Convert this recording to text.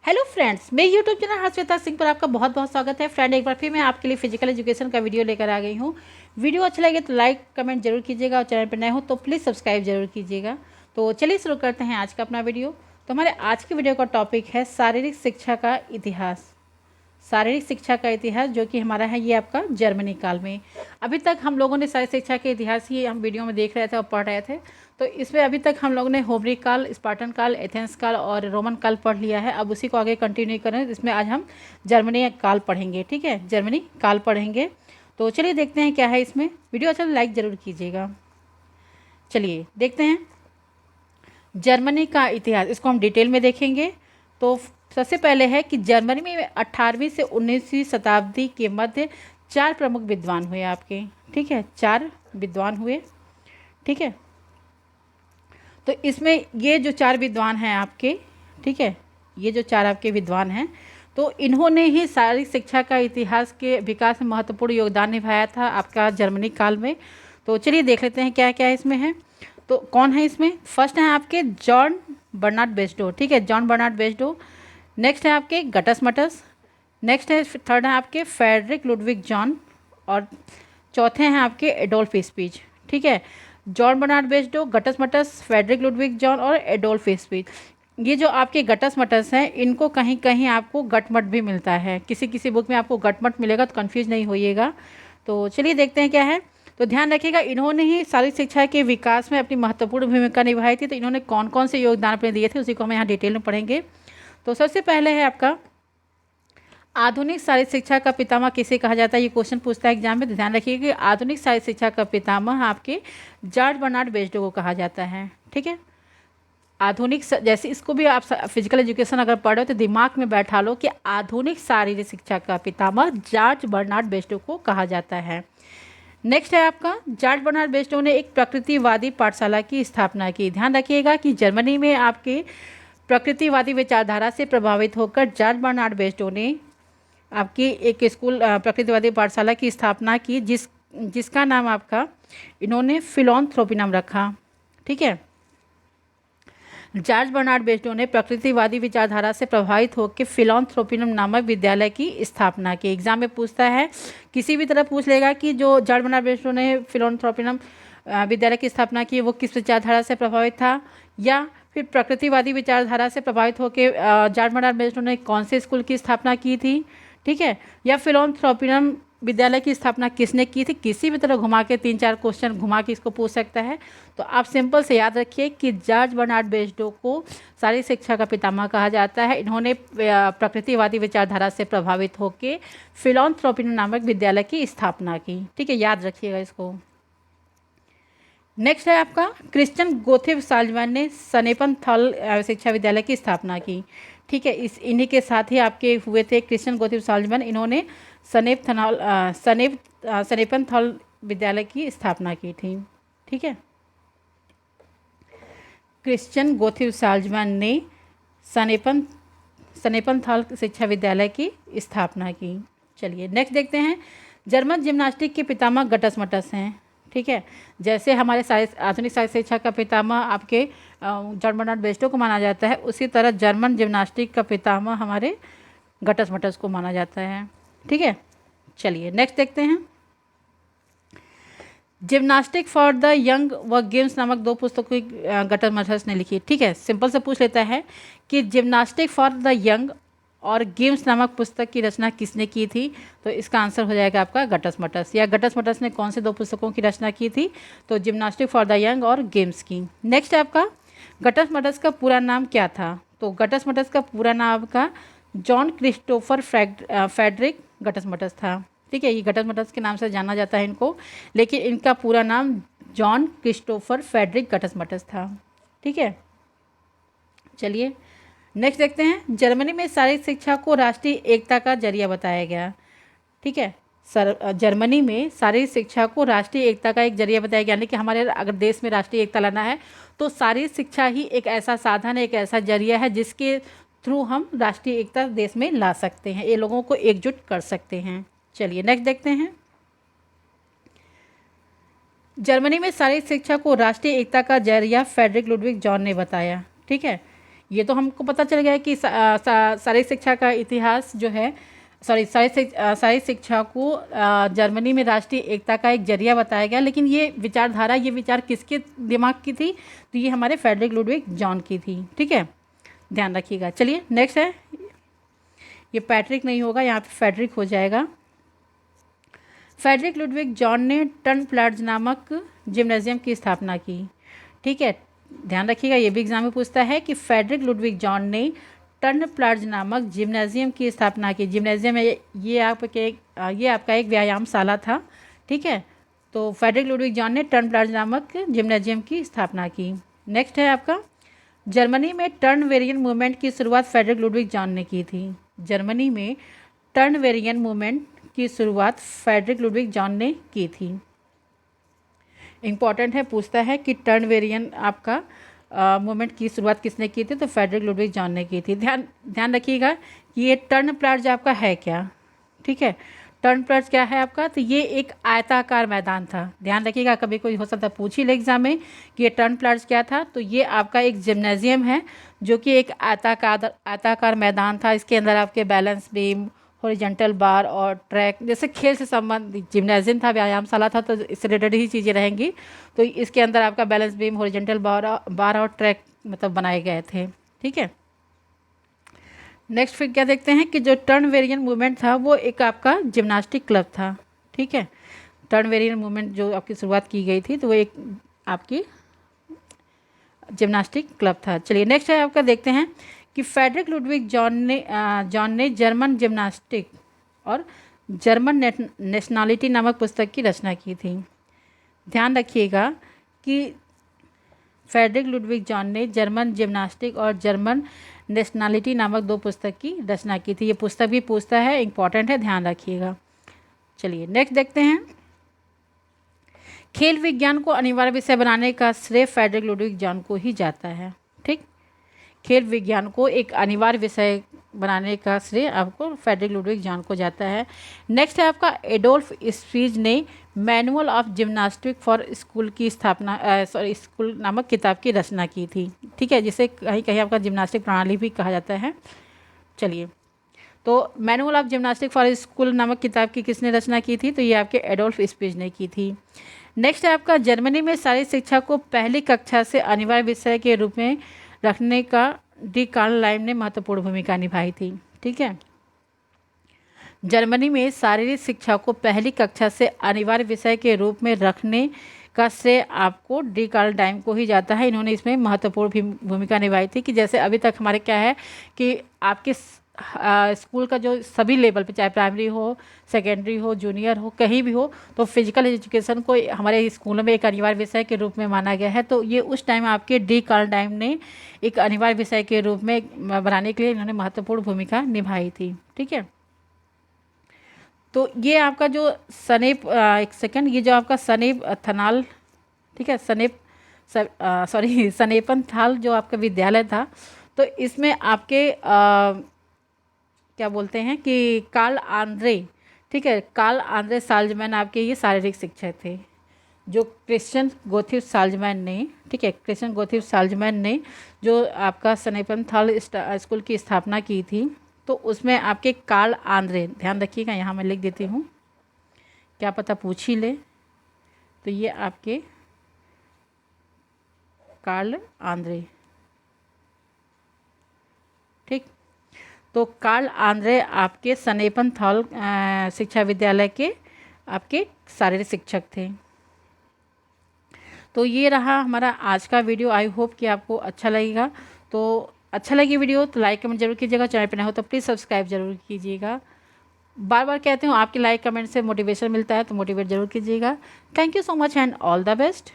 Hello friends, मेरे YouTube channel Harshita Singh पर आपका बहुत बहुत स्वागत है। फ्रेंड, एक बार फिर मैं आपके लिए फिजिकल एजुकेशन का वीडियो लेकर आ गई हूँ। वीडियो अच्छा लगे तो लाइक कमेंट जरूर कीजिएगा और चैनल पर नए हो तो प्लीज़ सब्सक्राइब जरूर कीजिएगा। तो चलिए शुरू करते हैं आज का अपना वीडियो। तो हमारे आज की वीडियो का टॉपिक है शारीरिक शिक्षा का इतिहास। शारीरिक शिक्षा का इतिहास जो कि हमारा है ये आपका जर्मनी काल में। अभी तक हम लोगों ने शारीरिक शिक्षा के इतिहास ही हम वीडियो में देख रहे थे और पढ़ रहे थे। तो इसमें अभी तक हम लोगों ने होमरिक काल, स्पार्टन काल, एथेंस काल और रोमन काल पढ़ लिया है। अब उसी को आगे कंटिन्यू करें। इसमें आज हम जर्मनी काल पढ़ेंगे। ठीक है, जर्मनी काल पढ़ेंगे। तो चलिए देखते हैं क्या है इसमें। वीडियो अच्छा लाइक ज़रूर कीजिएगा। चलिए देखते हैं जर्मनी का इतिहास, इसको हम डिटेल में देखेंगे। तो सबसे पहले है कि जर्मनी में 18वीं से 19वीं शताब्दी के मध्य 4 प्रमुख विद्वान हुए आपके। ठीक है, 4 विद्वान हुए। ठीक है, तो इसमें ये जो 4 विद्वान हैं आपके, ठीक है, ये जो 4 आपके विद्वान हैं, तो इन्होंने ही शारीरिक शिक्षा का इतिहास के विकास में महत्वपूर्ण योगदान निभाया था आपका जर्मनी काल में। तो चलिए देख लेते हैं क्या क्या इसमें है। तो कौन है इसमें? फर्स्ट है आपके जॉन बर्नार्ड बेस्डो। ठीक है, जॉन बर्नार्ड बेस्डो। नेक्स्ट है आपके गटस मटस। नेक्स्ट है थर्ड है आपके फ्रेडरिक लुडविग जॉन। और चौथे हैं आपके एडोल्फ स्पीच। ठीक है, John Bernard Basedow, Guts Muths, Friedrich Ludwig Jahn और एडोल्फ स्पीच। ये जो आपके गटस मटस हैं, इनको कहीं कहीं आपको गटमट भी मिलता है, किसी किसी बुक में आपको गटमट मिलेगा, तो कन्फ्यूज नहीं होइएगा। तो चलिए देखते हैं क्या है। तो ध्यान रखिएगा, इन्होंने ही शारीरिक शिक्षा के विकास में अपनी महत्वपूर्ण भूमिका निभाई थी। तो इन्होंने कौन कौन से योगदान अपने दिए थे उसी को हम यहाँ डिटेल में पढ़ेंगे। तो सबसे पहले है आपका आधुनिक शारीरिक शिक्षा का पितामह किसे कहा जाता है, ये क्वेश्चन पूछता है एग्जाम में। तो ध्यान रखिए कि आधुनिक शारीरिक शिक्षा का पितामह आपके जॉर्ज बर्नार्ड बेस्डो को कहा जाता है। ठीक है, आधुनिक जैसे इसको भी आप फिजिकल एजुकेशन अगर पढ़ो तो दिमाग में बैठा लो कि आधुनिक शारीरिक शिक्षा का पितामह जॉर्ज बर्नार्ड बेस्डो को कहा जाता है। नेक्स्ट है आपका जॉर्ज बर्नार्ड बेस्डो ने एक प्रकृतिवादी पाठशाला की स्थापना की। ध्यान रखिएगा कि जर्मनी में आपके प्रकृतिवादी विचारधारा से प्रभावित होकर जॉर्ज बर्नार्ड बेस्डो ने आपकी एक स्कूल प्रकृतिवादी पाठशाला की स्थापना की, जिसका नाम आपका इन्होंने फिलोंथ्रोपिनम रखा। ठीक है, जॉर्ज बर्नार्ड बेस्डो ने प्रकृतिवादी विचारधारा से प्रभावित होकर फिलोंथ्रोपिनम नामक विद्यालय की स्थापना की। एग्जाम में पूछता है, किसी भी तरह पूछ लेगा कि जो जॉर्ज बर्नार्ड बेस्डो ने फिलोंथ्रोपिनम विद्यालय की स्थापना की वो किस विचारधारा से प्रभावित था, या फिर प्रकृतिवादी विचारधारा से प्रभावित होकर जॉर्ज बर्नार्ड बेस्डो ने कौन से स्कूल की स्थापना की थी। ठीक है, या फिलोंथ्रोपिनम विद्यालय की स्थापना किसने की थी। किसी भी तरह घुमा के 3-4 क्वेश्चन घुमा के इसको पूछ सकता है। तो आप सिंपल से याद रखिए कि जॉर्ज बर्नार्ड बेस्डो को शारीरिक शिक्षा का पितामह कहा जाता है। इन्होंने प्रकृतिवादी विचारधारा से प्रभावित होकर फिलोंथ्रोपिनम नामक विद्यालय की स्थापना की। ठीक है, याद रखिएगा इसको। नेक्स्ट है आपका क्रिश्चियन गोथेव साल्जमैन ने सनेपनथल शिक्षा विद्यालय की स्थापना की। ठीक है, इन्हीं के साथ ही आपके हुए थे क्रिश्चियन गोथेव साल्जमैन। इन्होंने सनेपनथल विद्यालय की स्थापना की थी। ठीक है, क्रिश्चियन गोथेव साल्जमैन ने सनेपनथल शिक्षा विद्यालय की स्थापना की। चलिए नेक्स्ट देखते हैं। जर्मन जिम्नास्टिक के पितामह गटस मटस हैं। ठीक है, जैसे हमारे आधुनिक शारीरिक शिक्षा का पितामह आपके जॉर्ज बर्नार्ड बेस्डो को माना जाता है, उसी तरह जर्मन जिम्नास्टिक का पितामह हमारे गटस मटस को माना जाता है। ठीक है, चलिए नेक्स्ट देखते हैं। जिम्नास्टिक फॉर द यंग व गेम्स नामक 2 पुस्तकों गटस मटस ने लिखी। ठीक है, सिंपल से पूछ लेता है कि जिम्नास्टिक फॉर द यंग और गेम्स नामक पुस्तक की रचना किसने की थी। तो इसका आंसर हो जाएगा आपका गटस मटस। या गटस मटस ने कौन से 2 पुस्तकों की रचना की थी, तो जिम्नास्टिक फॉर द यंग और गेम्स की। नेक्स्ट है आपका गटस मटस का पूरा नाम क्या था। तो गटस मटस का पूरा नाम आपका जॉन क्रिस्टोफर फ्रेडरिक गटस मटस था। ठीक है, ये गटस मटस के नाम से जाना जाता है इनको, लेकिन इनका पूरा नाम जॉन क्रिस्टोफर फ्रेडरिक गटस मटस था। ठीक है, चलिए नेक्स्ट देखते हैं। जर्मनी में शारीरिक शिक्षा को राष्ट्रीय एकता का जरिया बताया गया। ठीक है, जर्मनी में शारीरिक शिक्षा को राष्ट्रीय एकता का एक जरिया बताया गया, यानी कि हमारे अगर देश में राष्ट्रीय एकता लाना है तो शारीरिक शिक्षा ही एक ऐसा साधन है, एक ऐसा जरिया है जिसके थ्रू हम राष्ट्रीय एकता देश में ला सकते हैं, ये लोगों को एकजुट कर सकते हैं। चलिए नेक्स्ट देखते हैं। जर्मनी में शारीरिक शिक्षा को राष्ट्रीय एकता का जरिया फ्रेडरिक लुडविग जॉन ने बताया। ठीक है, ये तो हमको पता चल गया है कि शारीरिक शिक्षा का इतिहास जो है, शारीरिक शिक्षा को जर्मनी में राष्ट्रीय एकता का एक जरिया बताया गया। लेकिन ये विचारधारा, ये विचार किसके दिमाग की थी? तो ये हमारे फ्रेडरिक लुडविग जॉन की थी। ठीक है, ध्यान रखिएगा। चलिए नेक्स्ट है, ये पैट्रिक नहीं होगा, यहाँ पे फ्रेडरिक हो जाएगा। फ्रेडरिक लुडविग जॉन ने टर्नप्लाट्ज नामक जिम्नेजियम की स्थापना की। ठीक है, ध्यान रखिएगा, ये भी एग्जाम में पूछता है कि फ्रेडरिक लुडविग जॉन ने टर्नप्लाट्ज नामक जिम्नेजियम की स्थापना की। जिम्नेजियम है ये आपका एक व्यायामशाला था। ठीक है, तो फ्रेडरिक लुडविग जॉन ने टर्नप्लाट्ज नामक जिम्नेजियम की स्थापना की। नेक्स्ट है आपका, जर्मनी में टर्न वेरिएंट मूवमेंट की शुरुआत फ्रेडरिक लुडविग जॉन ने की थी। जर्मनी में टर्न वेरिएंट मूवमेंट की शुरुआत फ्रेडरिक लुडविग जॉन ने की थी। इम्पॉर्टेंट है, पूछता है कि टर्न वेरिएंट आपका मूवमेंट की शुरुआत किसने की थी? तो फ्रेडरिक लुडविग जॉन ने की थी। ध्यान रखिएगा कि ये टर्नप्लाट्ज आपका है क्या। ठीक है, टर्नप्लाट्ज क्या है आपका? तो ये एक आयताकार मैदान था। ध्यान रखिएगा, कभी कोई हो सकता है पूछ ही ले एग्जाम में कि ये टर्नप्लाट्ज क्या था। तो ये आपका एक जिम्नेजियम है जो कि एक आयताकार मैदान था। इसके अंदर आपके बैलेंस बीम, हॉरिजॉन्टल बार और ट्रैक, जैसे खेल से संबंधित जिम्नेजियम था, व्यायामशाला था, तो इससे रिलेटेड ही चीज़ें रहेंगी। तो इसके अंदर आपका बैलेंस बीम, हॉरिजॉन्टल बार और ट्रैक मतलब बनाए गए थे। ठीक है, नेक्स्ट फिर क्या देखते हैं कि जो टर्न वेरिएंट मूवमेंट था वो एक आपका जिम्नास्टिक क्लब था। ठीक है, टर्न वेरिएंट मूवमेंट जो आपकी शुरुआत की गई थी तो वो एक आपकी जिम्नास्टिक क्लब था। चलिए नेक्स्ट है आपका, देखते हैं कि फ्रेडरिक लुडविग जॉन ने जर्मन जिम्नास्टिक और जर्मन नेशनलिटी नामक पुस्तक की रचना की थी। ध्यान रखिएगा कि फ्रेडरिक लुडविग जॉन ने जर्मन जिम्नास्टिक और जर्मन नेशनलिटी नामक 2 पुस्तक की रचना की थी। ये पुस्तक भी पूछता है, इंपॉर्टेंट है, ध्यान रखिएगा। चलिए नेक्स्ट देखते हैं, खेल विज्ञान को अनिवार्य विषय बनाने का श्रेय फ्रेडरिक लुडविग जॉन को ही जाता है। ठीक, खेल विज्ञान को एक अनिवार्य विषय बनाने का श्रेय आपको फ्रेडरिक लुडविग जॉन को जाता है। नेक्स्ट है आपका, एडोल्फ स्पीज ने manual of gymnastic for school की स्थापना स्कूल नामक किताब की रचना की थी। ठीक है, जिसे कहीं कहीं आपका जिम्नास्टिक प्रणाली भी कहा जाता है। चलिए, तो manual of gymnastic for school नामक किताब की किसने रचना की थी? तो ये आपके एडोल्फ स्पीज ने की थी। नेक्स्ट है आपका, जर्मनी में शारीरिक शिक्षा को पहली कक्षा से अनिवार्य विषय के रूप में रखने का डी कार्ल लाइम ने महत्वपूर्ण भूमिका निभाई थी। ठीक है, जर्मनी में शारीरिक शिक्षा को पहली कक्षा से अनिवार्य विषय के रूप में रखने का श्रेय आपको डी कार्ल लाइम को ही जाता है। इन्होंने इसमें महत्वपूर्ण भूमिका निभाई थी कि जैसे अभी तक हमारे क्या है कि आपके स्कूल का जो सभी लेवल पे, चाहे प्राइमरी हो, सेकेंडरी हो, जूनियर हो, कहीं भी हो, तो फिजिकल एजुकेशन को हमारे स्कूलों में एक अनिवार्य विषय के रूप में माना गया है। तो ये उस टाइम आपके डी कार्ल लाइम ने एक अनिवार्य विषय के रूप में बनाने के लिए इन्होंने महत्वपूर्ण भूमिका निभाई थी। ठीक है, तो ये आपका जो एक सेकंड, ये जो आपका सनेप थनाल, ठीक है, सनेपनथाल जो आपका विद्यालय था, तो इसमें आपके क्या बोलते हैं कि कार्ल आंद्रे, ठीक है, कार्ल आंद्रे साल्जमैन आपके ये शारीरिक शिक्षक थे, जो क्रिश्चियन गोथिव साल्जमैन ने, ठीक है, क्रिश्चियन गोथिव साल्जमैन ने जो आपका सनेपनथाल स्कूल की स्थापना की थी, तो उसमें आपके कार्ल आंद्रे, ध्यान रखिएगा, यहाँ मैं लिख देती हूँ, क्या पता पूछ ही ले। तो ये आपके कार्ल आंद्रे, ठीक, तो कार्ल आंद्रे आपके सनेपनथाल शिक्षा विद्यालय के आपके शारीरिक शिक्षक थे। तो ये रहा हमारा आज का वीडियो। आई होप कि आपको अच्छा लगेगा। तो अच्छा लगी वीडियो तो लाइक कमेंट जरूर कीजिएगा, चैनल पर नए हो तो प्लीज़ सब्सक्राइब जरूर कीजिएगा। बार बार कहते हूँ आपके लाइक कमेंट से मोटिवेशन मिलता है, तो मोटिवेट जरूर कीजिएगा। Thank you so much and all the best.